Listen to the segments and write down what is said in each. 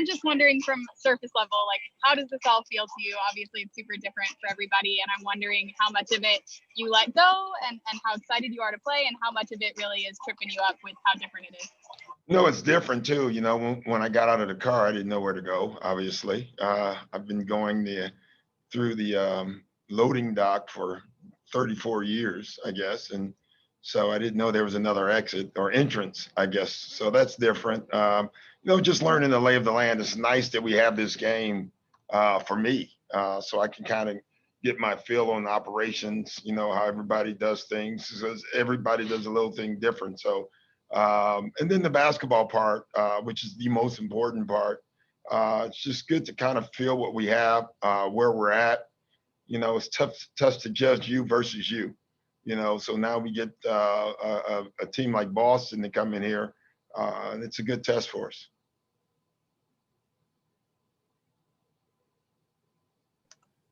I'm just wondering from surface level, like, how does this all feel to you? Obviously, it's super different for everybody, and I'm wondering how much of it you let go and how excited you are to play, and how much of it really is tripping you up with how different it is. No, it's different too. You know, when I got out of the car, I didn't know where to go, obviously. I've been going through the loading dock for 34 years, I guess. And so I didn't know there was another exit or entrance, I guess. So that's different. Just learning the lay of the land. It's nice that we have this game for me, so I can kind of get my feel on operations, how everybody does things, because everybody does a little thing different. So, and then the basketball part, which is the most important part, it's just good to kind of feel what we have, where we're at. It's tough to judge you versus you. So now we get a team like Boston to come in here, and it's a good test for us.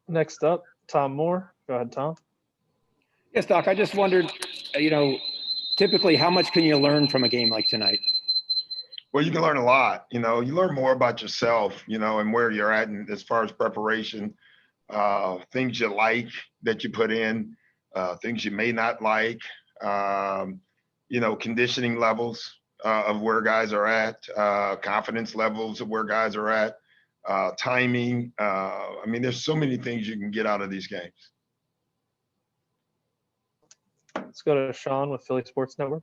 Next up, Tom Moore. Go ahead, Tom. Yes, Doc, I just wondered, typically how much can you learn from a game like tonight? Well, you can learn a lot. You learn more about yourself, and where you're at and as far as preparation, things you like that you put in, things you may not like, conditioning levels of where guys are at, confidence levels of where guys are at, timing. There's so many things you can get out of these games. Let's go to Sean with Philly Sports Network.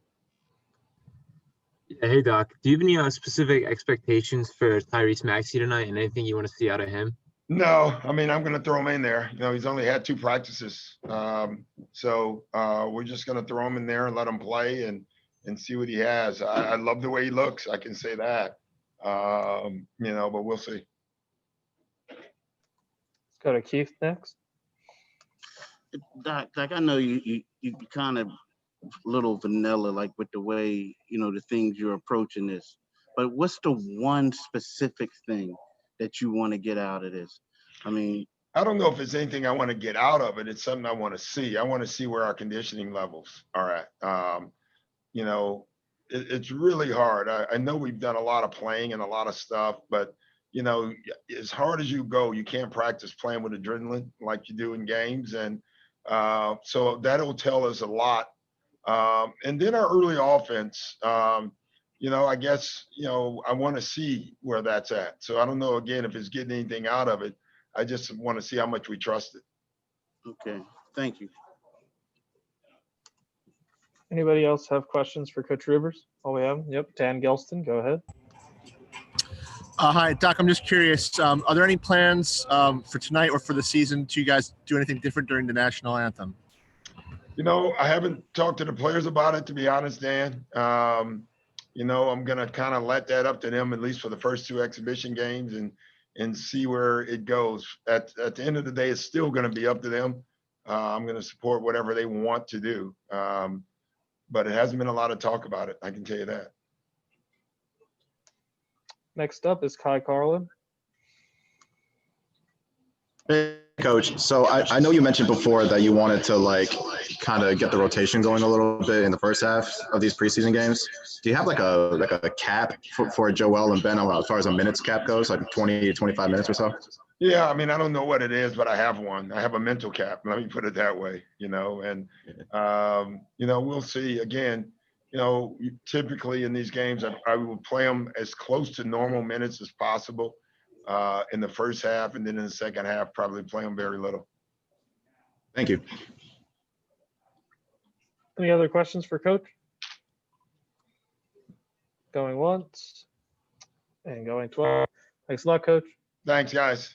Yeah, hey, Doc. Do you have any specific expectations for Tyrese Maxey tonight and anything you want to see out of him? No, I'm going to throw him in there. He's only had 2 practices. So we're just going to throw him in there and let him play and see what he has. I love the way he looks. I can say that. But we'll see. Let's go to Keith next. Doc, I know you kind of little vanilla, like with the way, the things you're approaching this, but what's the one specific thing that you want to get out of this? I don't know if it's anything I want to get out of it. It's something I want to see. I want to see where our conditioning levels are at. It's really hard. I know we've done a lot of playing and a lot of stuff, but as hard as you go, you can't practice playing with adrenaline like you do in games. And so that'll tell us a lot. And then our early offense, I guess, I want to see where that's at. So I don't know, again, if it's getting anything out of it. I just want to see how much we trust it. Okay, thank you. Anybody else have questions for Coach Rivers? Oh, we have. Yep, Dan Gelston, go ahead. Hi, Doc. I'm just curious. Are there any plans for tonight or for the season to you guys do anything different during the national anthem? I haven't talked to the players about it, to be honest, Dan. I'm going to kind of let that up to them, at least for the first 2 exhibition games, and see where it goes. At the end of the day, it's still going to be up to them. I'm going to support whatever they want to do. But it hasn't been a lot of talk about it, I can tell you that. Next up is Kai Carlin. Hey, Coach. So I know you mentioned before that you wanted to kind of get the rotation going a little bit in the first half of these preseason games. Do you have like a cap for Joel and Ben as far as a minutes cap goes, like 20 to 25 minutes or so? Yeah, I don't know what it is, but I have one. I have a mental cap. Let me put it that way, and we'll see. Again, typically in these games, I will play them as close to normal minutes as possible in the first half, and then in the second half, probably play them very little. Thank you. Any other questions for Coach? Going once and going twice. Thanks a lot, Coach. Thanks, guys.